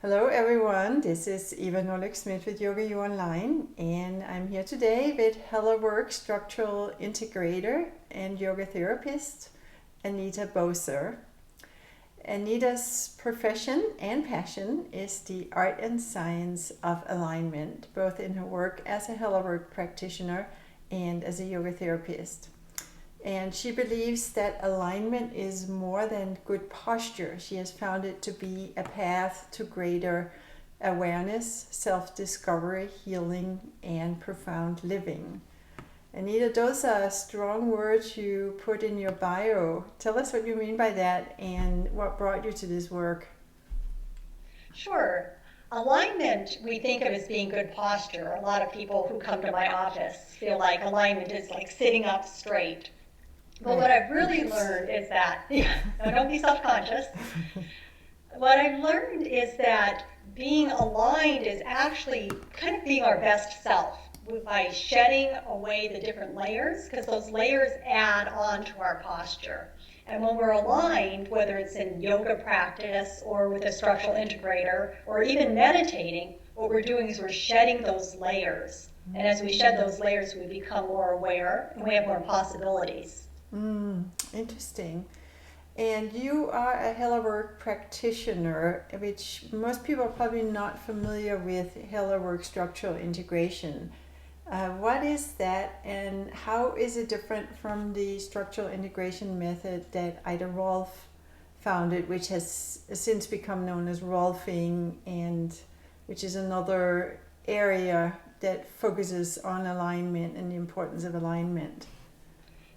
Hello everyone, this is Eva Smith with YogaUOnline, and I'm here today with Hello structural integrator and yoga therapist Anita Boser. Anita's profession and passion is the art and science of alignment, both in her work as a Hello practitioner and as a yoga therapist. And she believes that alignment is more than good posture. She has found it to be a path to greater awareness, self-discovery, healing, and profound living. Anita, those are strong words you put in your bio. Tell us what you mean by that and what brought you to this work. Sure. Alignment, we think of as being good posture. A lot of people who come to my office feel like alignment is like sitting up straight. But what I've really learned is that, don't be self-conscious. What I've learned is that being aligned is actually kind of being our best self by shedding away the different layers, because those layers add on to our posture. And when we're aligned, whether it's in yoga practice or with a structural integrator or even meditating, what we're doing is we're shedding those layers. And as we shed those layers, we become more aware and we have more possibilities. Interesting. And you are a Hello practitioner, which most people are probably not familiar with Hello structural integration. What is that, and how is it different from the structural integration method that Ida Rolf founded, which has since become known as Rolfing, and which is another area that focuses on alignment and the importance of alignment?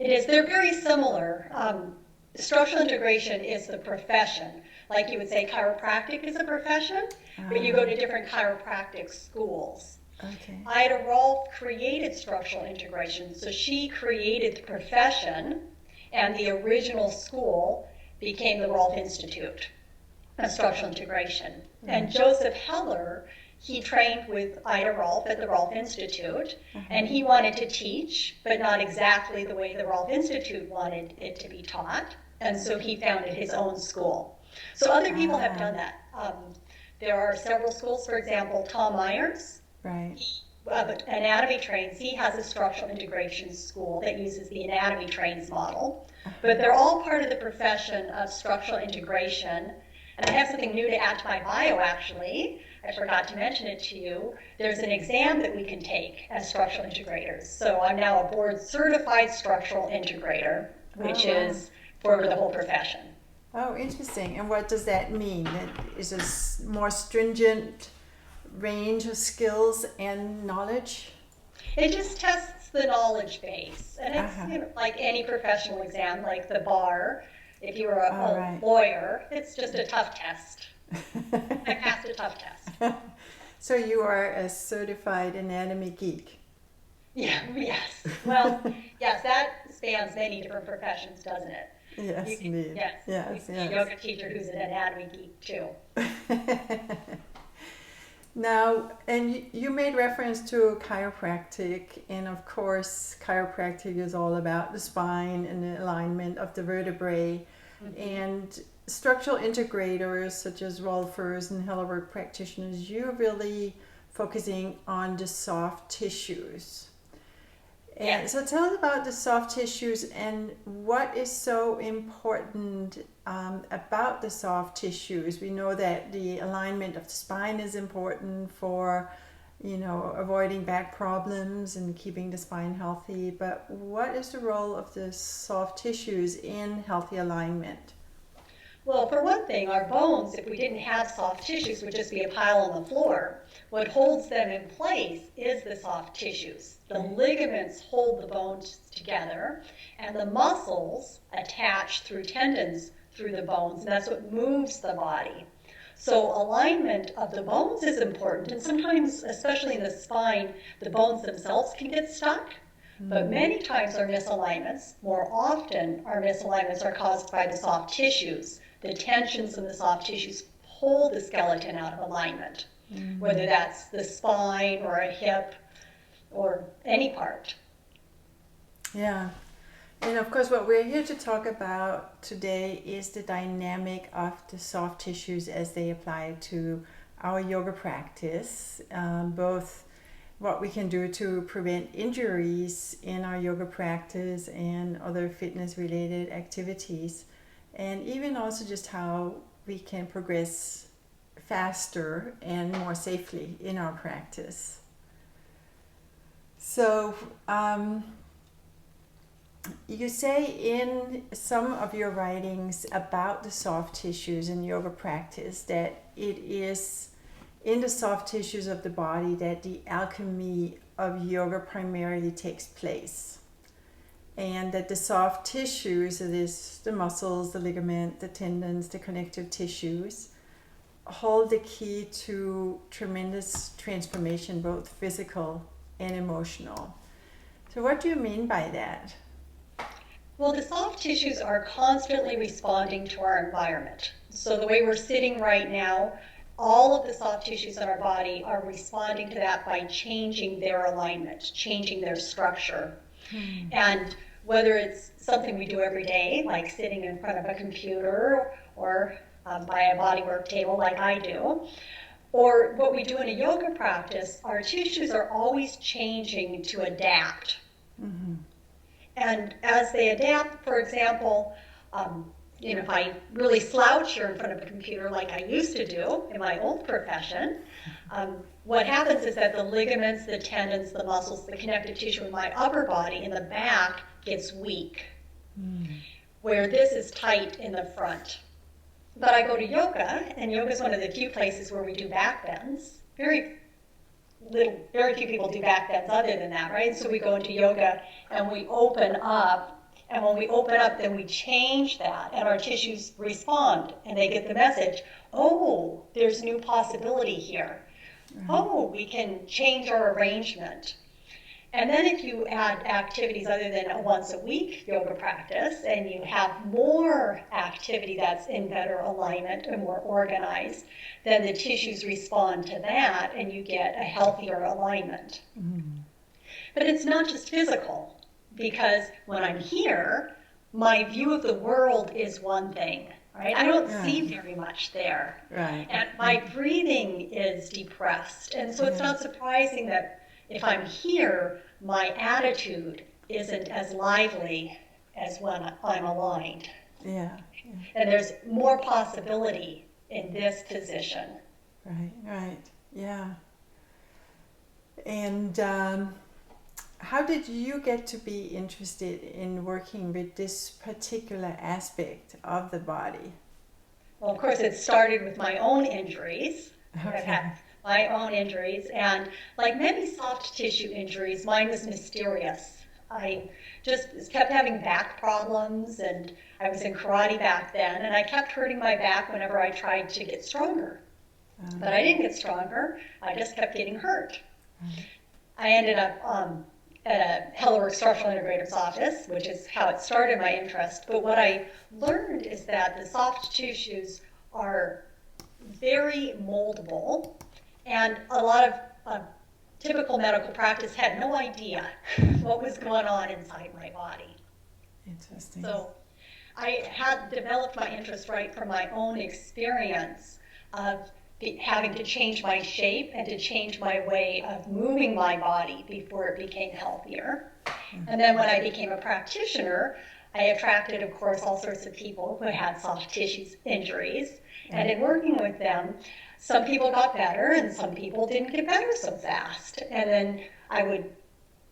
It is. They're very similar. Structural integration is the profession. Like you would say chiropractic is a profession, but you go to different chiropractic schools. Okay. Ida Rolf created structural integration. So she created the profession, and the original school became the Rolf Institute of Structural Integration. And Joseph Heller, he trained with Ida Rolf at the Rolf Institute, and he wanted to teach, but not exactly the way the Rolf Institute wanted it to be taught, and so he founded his own school. So other people have done that. There are several schools, for example, Tom Myers, Right. anatomy trains, he has a structural integration school that uses the anatomy trains model, but they're all part of the profession of structural integration. And I have something new to add to my bio, actually. I forgot to mention it to you. There's an exam that we can take as structural integrators. So I'm now a board certified structural integrator, which is for the whole profession. Oh, interesting. And what does that mean? Is this more stringent range of skills and knowledge? It just tests the knowledge base. And it's like any professional exam, like the bar. If you were a lawyer, it's just a tough test. I passed a tough test. So you are a certified anatomy geek. Yeah, yes. Well, yes, that spans many different professions, doesn't it? Yes, indeed. Yes. Yes. A yoga teacher who's an anatomy geek too. Now, and you made reference to chiropractic, and of course, chiropractic is all about the spine and the alignment of the vertebrae. And structural integrators such as Rolfers and Hello practitioners, you're really focusing on the soft tissues. And so tell us about the soft tissues and what is so important about the soft tissues. We know that the alignment of the spine is important for, avoiding back problems and keeping the spine healthy. But what is the role of the soft tissues in healthy alignment? Well, for one thing, our bones, if we didn't have soft tissues, would just be a pile on the floor. What holds them in place is the soft tissues. The ligaments hold the bones together, and the muscles attach through tendons through the bones, and that's what moves the body. So alignment of the bones is important, and sometimes, especially in the spine, the bones themselves can get stuck. But many times our misalignments, more often our misalignments are caused by the soft tissues. The tensions in the soft tissues pull the skeleton out of alignment, whether that's the spine or a hip or any part. Yeah. And of course, what we're here to talk about today is the dynamic of the soft tissues as they apply to our yoga practice, both what we can do to prevent injuries in our yoga practice and other fitness related activities, and even also just how we can progress faster and more safely in our practice. So you say in some of your writings about the soft tissues in yoga practice that it is in the soft tissues of the body that the alchemy of yoga primarily takes place. And that the soft tissues, that is the muscles, the ligament, the tendons, the connective tissues, hold the key to tremendous transformation, both physical and emotional. So what do you mean by that? Well, the soft tissues are constantly responding to our environment. So the way we're sitting right now, all of the soft tissues in our body are responding to that by changing their alignment, changing their structure. And whether it's something we do every day, like sitting in front of a computer or by a bodywork table like I do, or what we do in a yoga practice, our tissues are always changing to adapt. And as they adapt, for example, if I really slouch here in front of a computer like I used to do in my old profession, what happens is that the ligaments, the tendons, the muscles, the connective tissue in my upper body in the back gets weak, where this is tight in the front. But I go to yoga, and yoga is one of the few places where we do back bends. Very few people do back bends other than that, right? So we go into yoga and we open up, and when we open up, then we change that, and our tissues respond, and they get the message, oh, there's new possibility here. Oh, we can change our arrangement. And then if you add activities other than a once a week yoga practice, and you have more activity that's in better alignment and more organized, then the tissues respond to that and you get a healthier alignment. But it's not just physical, because when I'm here, my view of the world is one thing, right? I don't see very much there. Right. And my breathing is depressed. And so it's not surprising that if I'm here, my attitude isn't as lively as when I'm aligned. Yeah. And there's more possibility in this position. Right. Yeah. And how did you get to be interested in working with this particular aspect of the body? Well, of course, it started with my own injuries. Okay. I've had my own injuries, and like many soft tissue injuries, mine was mysterious. I just kept having back problems, and I was in karate back then, and I kept hurting my back whenever I tried to get stronger. But I didn't get stronger, I just kept getting hurt. I ended up at a Hellerwork Structural Integrator's office, which is how it started my interest. But what I learned is that the soft tissues are very moldable, and a lot of typical medical practice had no idea what was going on inside my body. Interesting. So I had developed my interest right from my own experience of having to change my shape and to change my way of moving my body before it became healthier. And then when I became a practitioner, I attracted, of course, all sorts of people who had soft tissue injuries. And in working with them, some people got better and some people didn't get better so fast. And then I would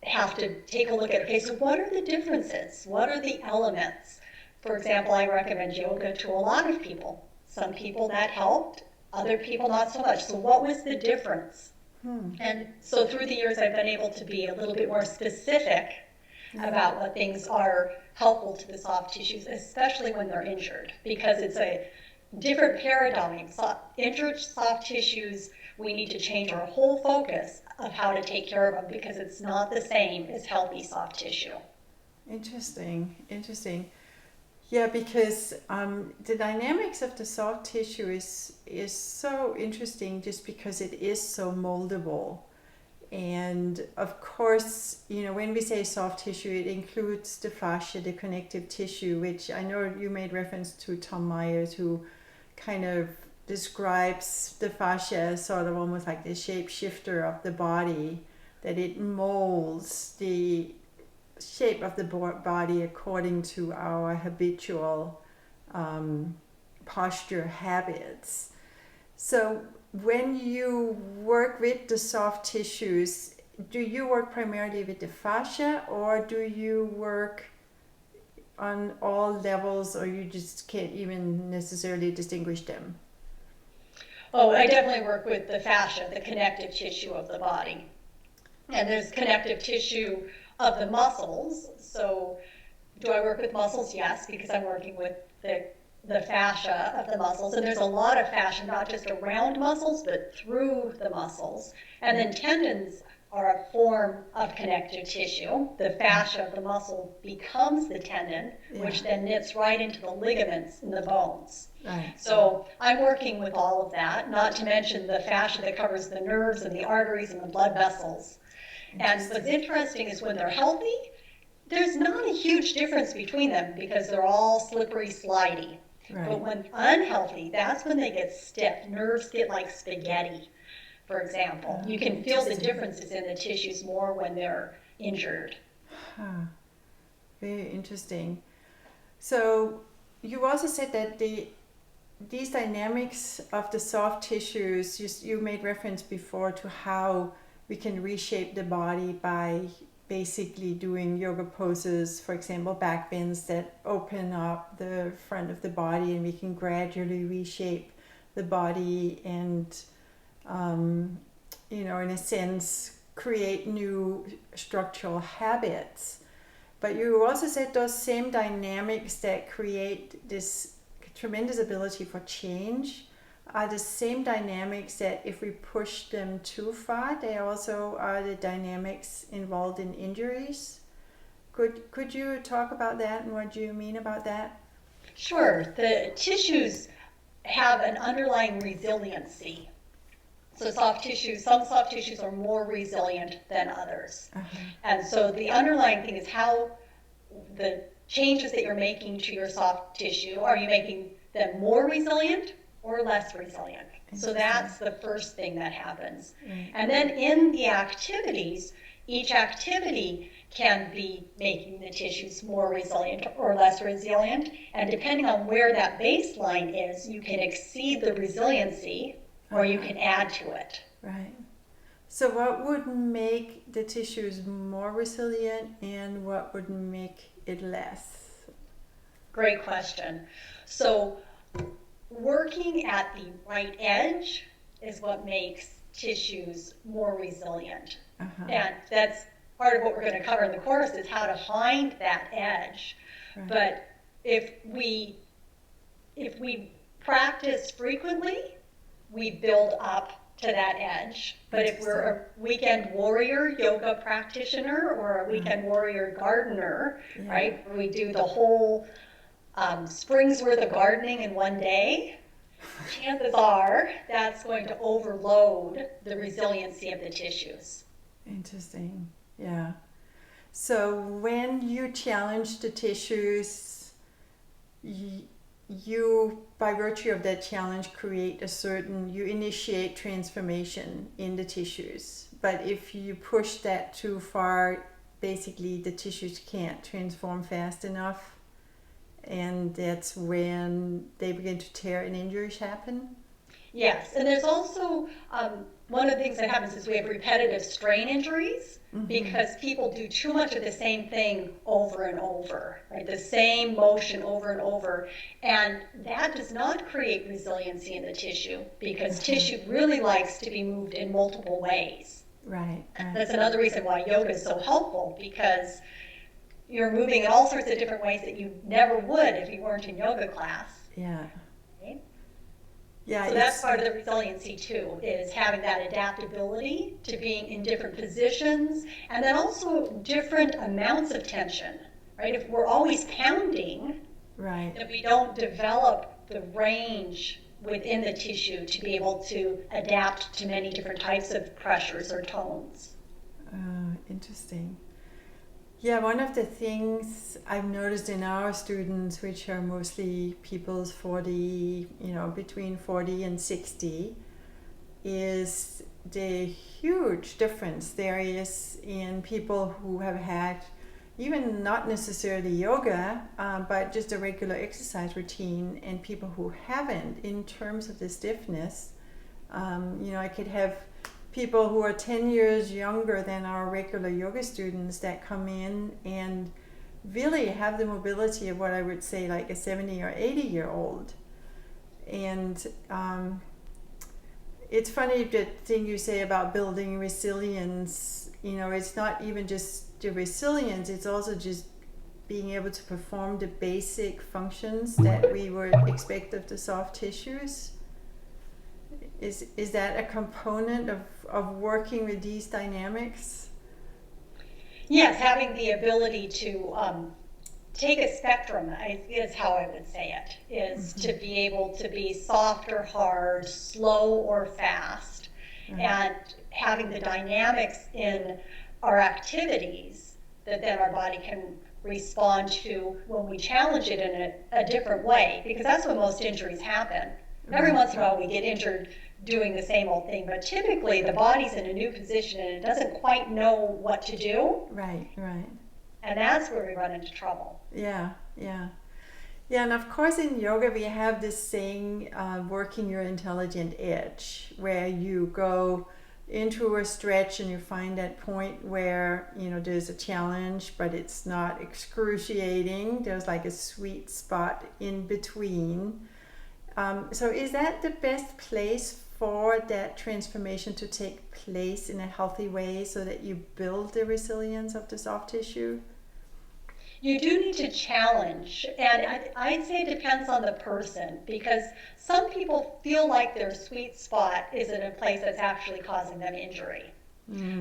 have to take a look at, okay, so what are the differences? What are the elements? For example, I recommend yoga to a lot of people. Some people that helped, other people not so much. So what was the difference? And so through the years, I've been able to be a little bit more specific about what things are helpful to the soft tissues, especially when they're injured, because it's a different paradigm. Injured soft tissues, we need to change our whole focus of how to take care of them, because it's not the same as healthy soft tissue. Interesting. Yeah, because the dynamics of the soft tissue is so interesting, just because it is so moldable. And of course, when we say soft tissue, it includes the fascia, the connective tissue, which I know you made reference to Tom Myers, who kind of describes the fascia as sort of almost like the shapeshifter of the body, that it molds the shape of the body according to our habitual posture habits. So when you work with the soft tissues, do you work primarily with the fascia, or do you work on all levels, or you just can't even necessarily distinguish them? Oh, I definitely work with the fascia, the connective tissue of the body. And there's connective tissue of the muscles. So do I work with muscles? Yes, because I'm working with the fascia of the muscles. And there's a lot of fascia, not just around muscles, but through the muscles. And then tendons are a form of connective tissue. The fascia of the muscle becomes the tendon, which then knits right into the ligaments in the bones. Right. So I'm working with all of that, not to mention the fascia that covers the nerves and the arteries and the blood vessels. And what's interesting is when they're healthy, there's not a huge difference between them because they're all slippery, slidey. Right. But when unhealthy, that's when they get stiff. Nerves get like spaghetti, for example. You can feel the differences in the tissues more when they're injured. Huh. Very interesting. So you also said that these dynamics of the soft tissues, you made reference before to how we can reshape the body by basically doing yoga poses, for example, back bends that open up the front of the body, and we can gradually reshape the body and, in a sense, create new structural habits. But you also said those same dynamics that create this tremendous ability for change are the same dynamics that if we push them too far, they also are the dynamics involved in injuries. Could you talk about that and what do you mean about that? Sure. The tissues have an underlying resiliency. So some soft tissues are more resilient than others. And so the underlying thing is how the changes that you're making to your soft tissue, are you making them more resilient or less resilient? So that's the first thing that happens. And then in the activities, each activity can be making the tissues more resilient or less resilient. And depending on where that baseline is, you can exceed the resiliency or you can add to it. Right. So what would make the tissues more resilient and what would make it less? Great question. So working at the right edge is what makes tissues more resilient. And that's part of what we're going to cover in the course is how to find that edge. Right. But if we practice frequently, we build up to that edge. But if we're a weekend warrior yoga practitioner or a weekend warrior gardener, right, where we do the whole spring's worth of gardening in one day, chances are that's going to overload the resiliency of the tissues. Interesting. Yeah. So when you challenge the tissues, you, by virtue of that challenge, you initiate transformation in the tissues. But if you push that too far, basically the tissues can't transform fast enough. And that's when they begin to tear and injuries happen? Yes, and there's also one of the things that happens is we have repetitive strain injuries because people do too much of the same thing over and over, right? The same motion over and over. And that does not create resiliency in the tissue because tissue really likes to be moved in multiple ways. Right. That's another reason why yoga is so helpful because you're moving in all sorts of different ways that you never would if you weren't in yoga class. Yeah. Okay? Yeah. So that's part of the resiliency too, is having that adaptability to being in different positions and then also different amounts of tension, right? If we're always pounding, right, then we don't develop the range within the tissue to be able to adapt to many different types of pressures or tones. Interesting. Yeah, one of the things I've noticed in our students, which are mostly people's 40, between 40 and 60, is the huge difference there is in people who have had even not necessarily yoga, but just a regular exercise routine, and people who haven't in terms of the stiffness. I could have people who are 10 years younger than our regular yoga students that come in and really have the mobility of what I would say like a 70 or 80-year-old. And it's funny the thing you say about building resilience. It's not even just the resilience, it's also just being able to perform the basic functions that we would expect of the soft tissues. Is that a component of working with these dynamics? Yes, having the ability to take a spectrum is how I would say it, is to be able to be soft or hard, slow or fast, and having the dynamics in our activities that then our body can respond to when we challenge it in a different way, because that's when most injuries happen. Every once in a while we get injured doing the same old thing, but typically the body's in a new position and it doesn't quite know what to do. Right. And that's where we run into trouble. Yeah, and of course in yoga we have this saying, working your intelligent edge, where you go into a stretch and you find that point where there's a challenge, but it's not excruciating. There's like a sweet spot in between. So is that the best place for that transformation to take place in a healthy way so that you build the resilience of the soft tissue? You do need to challenge, and I'd say it depends on the person, because some people feel like their sweet spot is in a place that's actually causing them injury.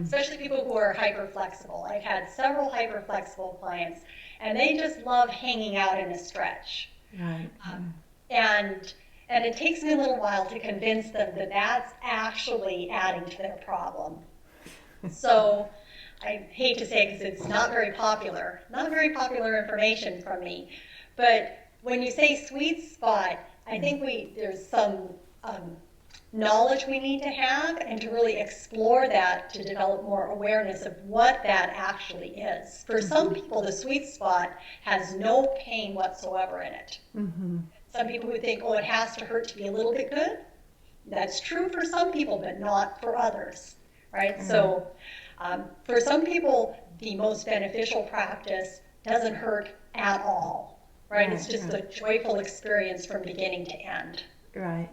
Especially people who are hyperflexible. I've had several hyperflexible clients, and they just love hanging out in a stretch. Right. And it takes me a little while to convince them that that's actually adding to their problem. So I hate to say it because it's not very popular information from me. But when you say sweet spot, I think there's some knowledge we need to have, and to really explore that, to develop more awareness of what that actually is. For some people, the sweet spot has no pain whatsoever in it. Some people who think, it has to hurt to be a little bit good. That's true for some people, but not for others, right? So for some people, the most beneficial practice doesn't hurt at all, right? It's just a joyful experience from beginning to end. Right,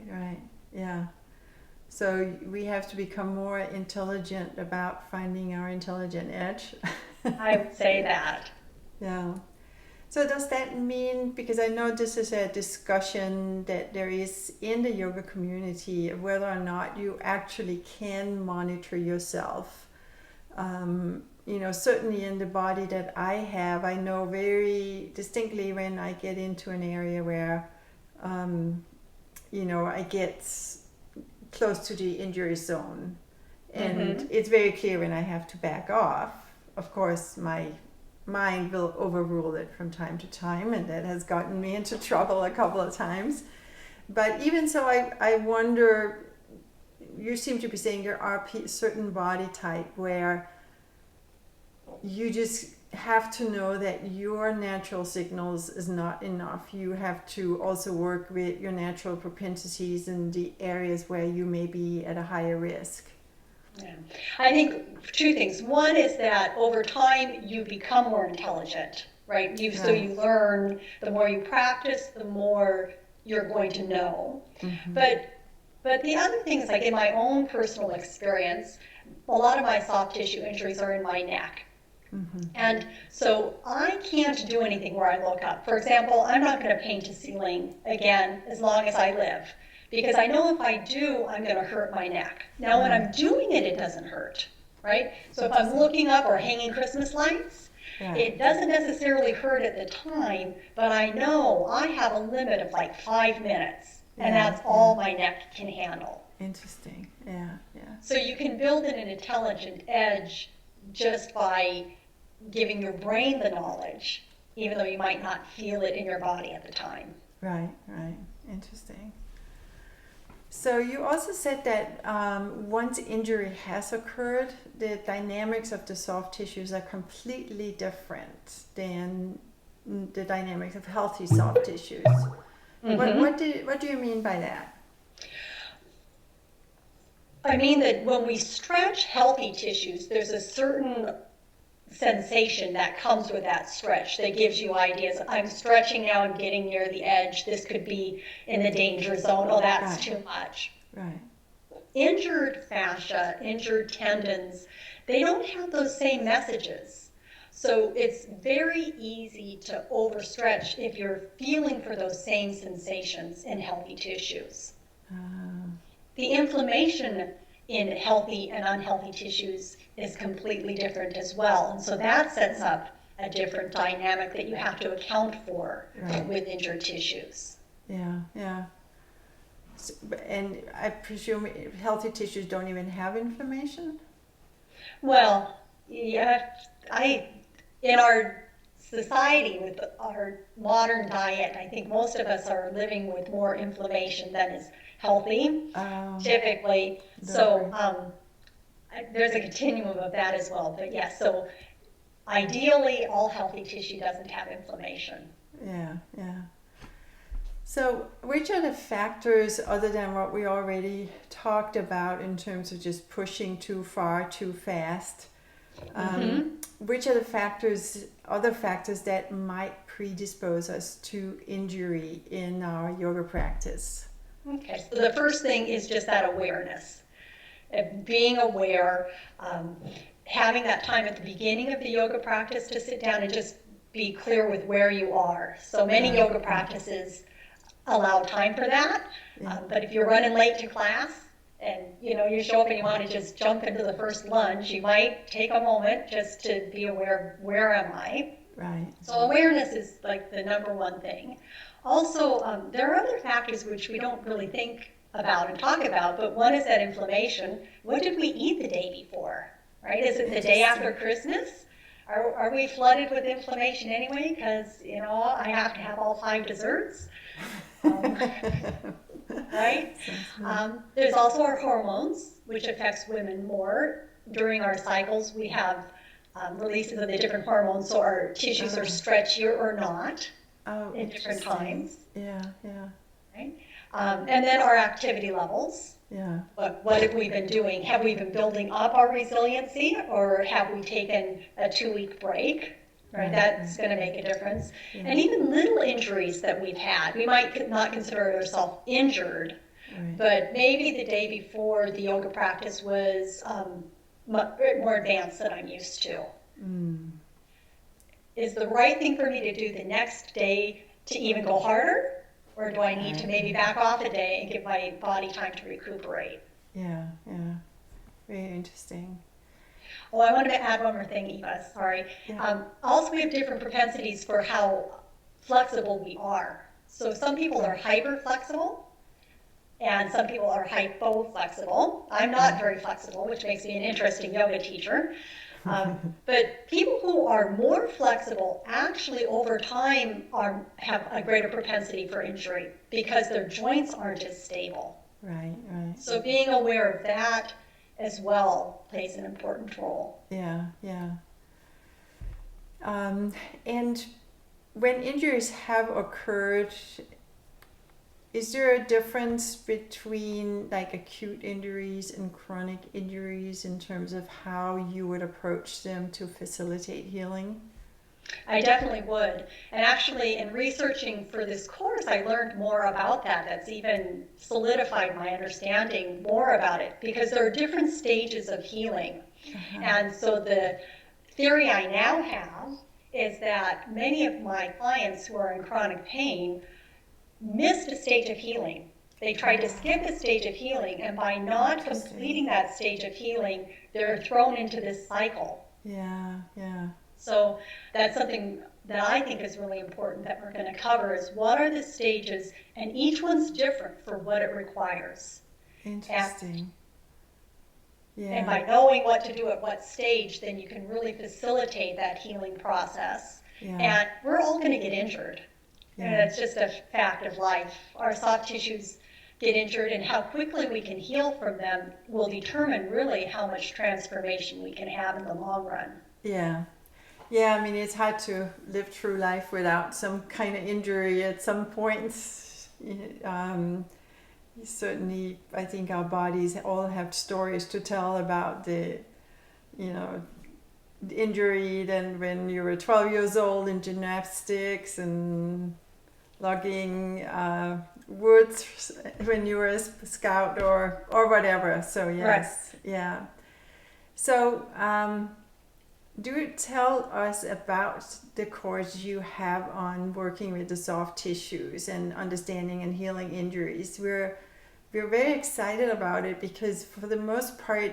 yeah. So we have to become more intelligent about finding our intelligent edge. I would say that. Yeah. So does that mean, because I know this is a discussion that there is in the yoga community, whether or not you actually can monitor yourself. Certainly in the body that I have, I know very distinctly when I get into an area where, I get close to the injury zone. And it's very clear when I have to back off. Of course, my mind will overrule it from time to time, and that has gotten me into trouble a couple of times. But even so, I wonder, you seem to be saying there are certain body type where you just have to know that your natural signals is not enough. You have to also work with your natural propensities in the areas where you may be at a higher risk. Yeah. I think two things. One is that over time you become more intelligent, right? So you learn, the more you practice, the more you're going to know. But the other thing is, like in my own personal experience, a lot of my soft tissue injuries are in my neck. And so I can't do anything where I look up. For example, I'm not going to paint a ceiling again as long as I live, because I know if I do, I'm going to hurt my neck. Now, when I'm doing it, it doesn't hurt, right? So if I'm looking up or hanging Christmas lights, it doesn't necessarily hurt at the time, but I know I have a limit of like 5 minutes, and that's all my neck can handle. Interesting, yeah. So you can build in an intelligent edge just by giving your brain the knowledge, even though you might not feel it in your body at the time. Right, right. Interesting. So you also said that once injury has occurred, the dynamics of the soft tissues are completely different than the dynamics of healthy soft tissues. What do you mean by that? I mean that when we stretch healthy tissues, there's a certain sensation that comes with that stretch that gives you ideas. I'm stretching now and getting near the edge. This could be in the danger zone. Oh, that's Right. too much. Right. Injured fascia, injured tendons, they don't have those same messages. So it's very easy to overstretch if you're feeling for those same sensations in healthy tissues. The inflammation in healthy and unhealthy tissues is completely different as well. And so that sets up a different dynamic that you have to account for with injured tissues. Yeah, yeah. So, and I presume healthy tissues don't even have inflammation? Well, yeah, in our society with our modern diet, I think most of us are living with more inflammation than is healthy, typically. So there's a continuum of that as well. But yes, so ideally, all healthy tissue doesn't have inflammation. Yeah, yeah. So which are the factors, other than what we already talked about in terms of just pushing too far, too fast, which are the other factors that might predispose us to injury in our yoga practice? Okay, so the first thing is just that awareness. Being aware, having that time at the beginning of the yoga practice to sit down and just be clear with where you are. So many yoga practices allow time for that, but if you're running late to class and you show up and you want to just jump into the first lunge, you might take a moment just to be aware of where am I. Right. So awareness is like the number one thing. Also, there are other factors which we don't really think about and talk about, but one is that inflammation. What did we eat the day before, right? Is it the day after Christmas? Are we flooded with inflammation anyway because, I have to have all 5 desserts? Right? There's also our hormones, which affects women more. During our cycles, we have releases of the different hormones, so our tissues are stretchier or not in different times. Yeah, yeah. Right? And then our activity levels. Yeah. What have we been doing? Have we been building up our resiliency, or have we taken a 2-week break? Right, that's going to make a difference. Yeah. And even little injuries that we've had, we might not consider ourselves injured, but maybe the day before the yoga practice was more advanced than I'm used to. Is the right thing for me to do the next day to even go harder? Or do I need to maybe back off a day and give my body time to recuperate? Yeah, yeah. Very interesting. Oh, I wanted to add one more thing, Eva, sorry. Yeah. Also, we have different propensities for how flexible we are. So some people are hyper-flexible, and some people are hypo-flexible. I'm not very flexible, which makes me an interesting yoga teacher. But people who are more flexible actually over time have a greater propensity for injury because their joints aren't as stable. Right, right. So being aware of that as well plays an important role. Yeah, yeah. And when injuries have occurred, is there a difference between like acute injuries and chronic injuries in terms of how you would approach them to facilitate healing? I definitely would. And actually, in researching for this course, I learned more about that. That's even solidified my understanding more about it because there are different stages of healing. And so the theory I now have is that many of my clients who are in chronic pain missed a stage of healing. They tried to skip a stage of healing, and by not completing that stage of healing, they're thrown into this cycle. Yeah, yeah. So that's something that I think is really important that we're going to cover is what are the stages, and each one's different for what it requires. Interesting. And by knowing what to do at what stage, then you can really facilitate that healing process. Yeah. And we're all going to get injured. Yeah. And it's just a fact of life. Our soft tissues get injured, and how quickly we can heal from them will determine really how much transformation we can have in the long run. Yeah. Yeah, I mean, it's hard to live through life without some kind of injury at some points. Certainly, I think our bodies all have stories to tell about the injury than when you were 12 years old in gymnastics and logging woods when you were a scout or whatever. So yes, right. Yeah. So do tell us about the course you have on working with the soft tissues and understanding and healing injuries. We're very excited about it because for the most part,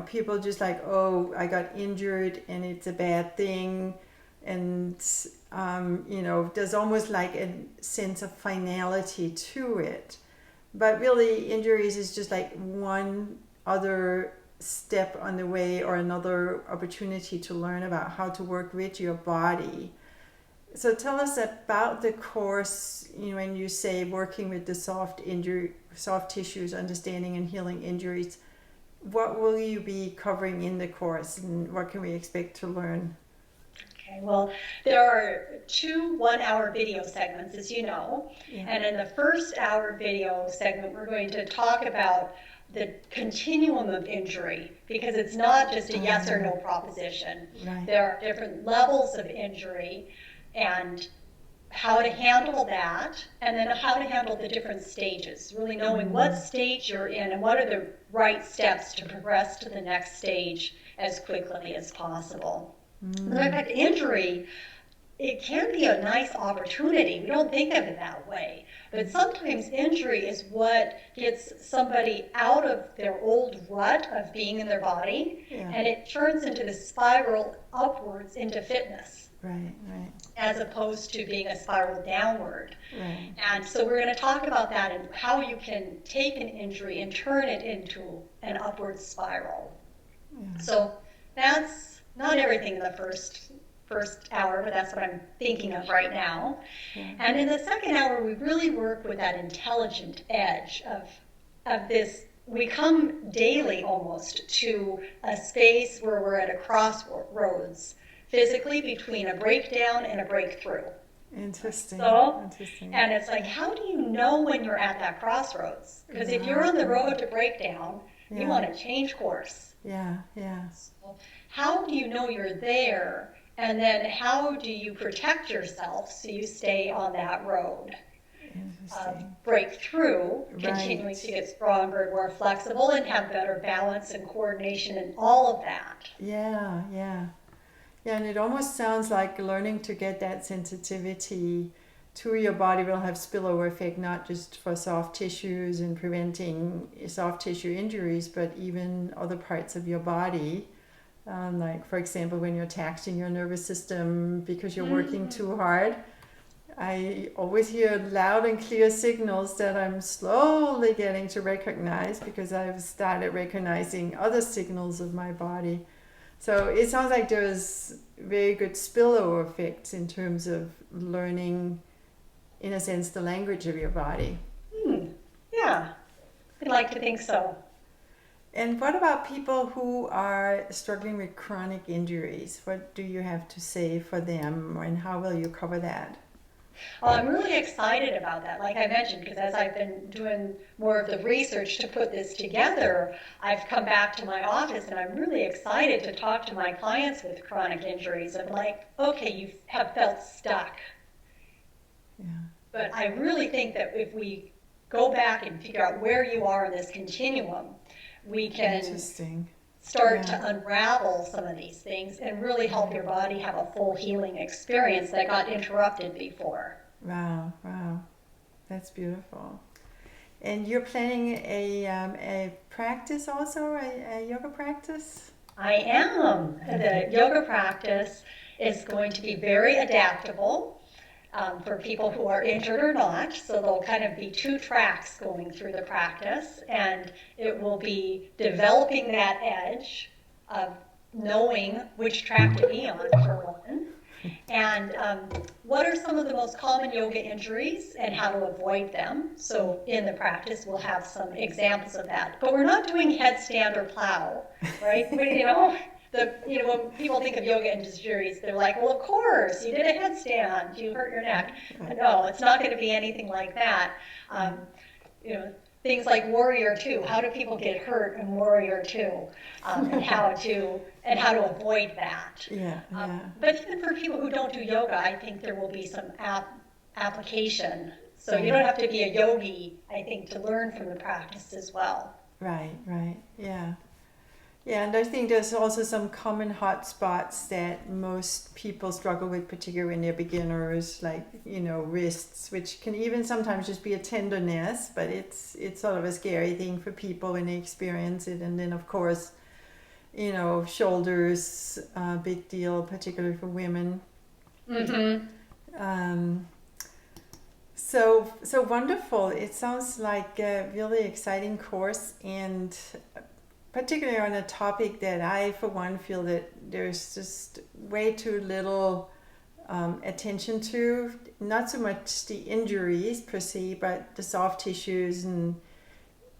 people just like, oh, I got injured and it's a bad thing. And, there's almost like a sense of finality to it. But really, injuries is just like one other step on the way or another opportunity to learn about how to work with your body. So tell us about the course, when you say working with the soft tissues, understanding and healing injuries. What will you be covering in the course and what can we expect to learn? Okay, well, there are 2 one-hour video segments, as you know. Yeah. And in the first hour video segment, we're going to talk about the continuum of injury, because it's not just a yes or no proposition. Right. There are different levels of injury and how to handle that, and then how to handle the different stages, really knowing what stage you're in and what are the right steps to progress to the next stage as quickly as possible. In fact, injury, it can be a nice opportunity. We don't think of it that way. But sometimes injury is what gets somebody out of their old rut of being in their body, and it turns into the spiral upwards into fitness. Right. As opposed to being a spiral downward. Right. And so we're going to talk about that and how you can take an injury and turn it into an upward spiral. Yeah. So that's not everything in the first hour, but that's what I'm thinking of right now. Yeah. And in the second hour, we really work with that intelligent edge of this. We come daily almost to a space where we're at a crossroads, physically, between a breakdown and a breakthrough. Interesting. And it's like, how do you know when you're at that crossroads? Because if you're on the road to breakdown, you want to change course. Yeah. So how do you know you're there? And then how do you protect yourself so you stay on that road? Breakthrough, continuing to get stronger and more flexible and have better balance and coordination and all of that. Yeah, and it almost sounds like learning to get that sensitivity to your body will have spillover effect, not just for soft tissues and preventing soft tissue injuries, but even other parts of your body. Like, for example, when you're taxing your nervous system because you're working too hard, I always hear loud and clear signals that I'm slowly getting to recognize because I've started recognizing other signals of my body. So it sounds like there's very good spillover effects in terms of learning, in a sense, the language of your body. Yeah, I'd like to think so. And what about people who are struggling with chronic injuries? What do you have to say for them, and how will you cover that? Well, I'm really excited about that, like I mentioned, because as I've been doing more of the research to put this together, I've come back to my office and I'm really excited to talk to my clients with chronic injuries of like, okay, you have felt stuck. Yeah. But I really think that if we go back and figure out where you are in this continuum, we can start to unravel some of these things and really help your body have a full healing experience that got interrupted before. Wow, that's beautiful. And you're planning a practice also, a yoga practice? I am. The yoga practice is going to be very adaptable. for people who are injured or not. So there'll kind of be two tracks going through the practice, and it will be developing that edge of knowing which track to be on for one. And what are some of the most common yoga injuries and how to avoid them? So in the practice, we'll have some examples of that. But we're not doing headstand or plow, right? When people think of yoga injuries, they're like, well, of course, you did a headstand, you hurt your neck. No, it's not going to be anything like that. Things like Warrior Two. How do people get hurt in Warrior Two, and how to avoid that? But even for people who don't do yoga, I think there will be some application. So you don't have to be a yogi, I think, to learn from the practice as well. Right, yeah. Yeah, and I think there's also some common hot spots that most people struggle with, particularly when they're beginners, like, wrists, which can even sometimes just be a tenderness, but it's sort of a scary thing for people when they experience it. And then, of course, shoulders, big deal, particularly for women. Mm-hmm. So wonderful. It sounds like a really exciting course, and particularly on a topic that I, for one, feel that there's just way too little attention to. Not so much the injuries per se, but the soft tissues and,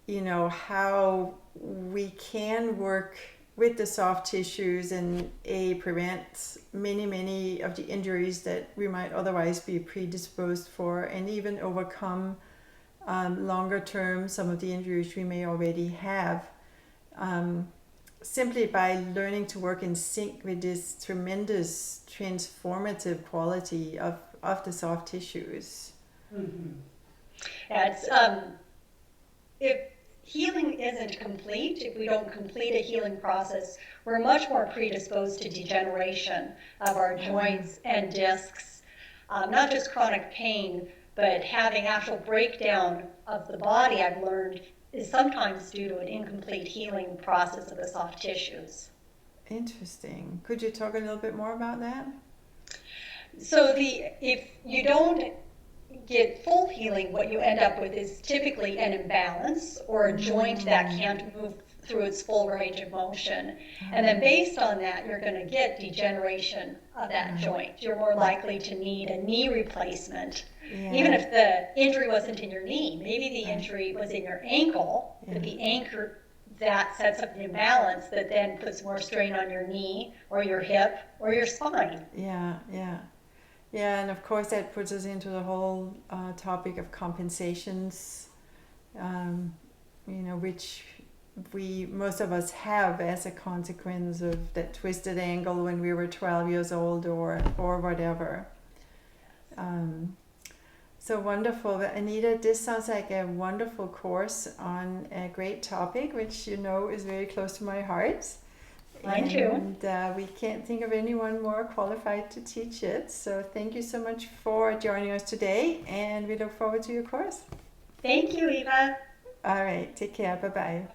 how we can work with the soft tissues and prevent many of the injuries that we might otherwise be predisposed for, and even overcome longer term some of the injuries we may already have. Simply by learning to work in sync with this tremendous transformative quality of the soft tissues. Mm-hmm. Yeah, it's if healing isn't complete, if we don't complete a healing process, we're much more predisposed to degeneration of our joints and discs, not just chronic pain, but having actual breakdown of the body, I've learned, is sometimes due to an incomplete healing process of the soft tissues. Interesting. Could you talk a little bit more about that? So if you don't get full healing, what you end up with is typically an imbalance or a joint that can't move through its full range of motion. And then based on that, you're going to get degeneration of that joint. You're more likely to need a knee replacement. Yeah. Even if the injury wasn't in your knee, maybe the injury was in your ankle, but the anchor that sets up the imbalance that then puts more strain on your knee or your hip or your spine. Yeah, and of course that puts us into the whole topic of compensations, which most of us have as a consequence of that twisted ankle when we were 12 years old or whatever. So wonderful. Anita, this sounds like a wonderful course on a great topic, which is very close to my heart. Mine too. And we can't think of anyone more qualified to teach it. So thank you so much for joining us today, and we look forward to your course. Thank you, Eva. All right. Take care. Bye-bye.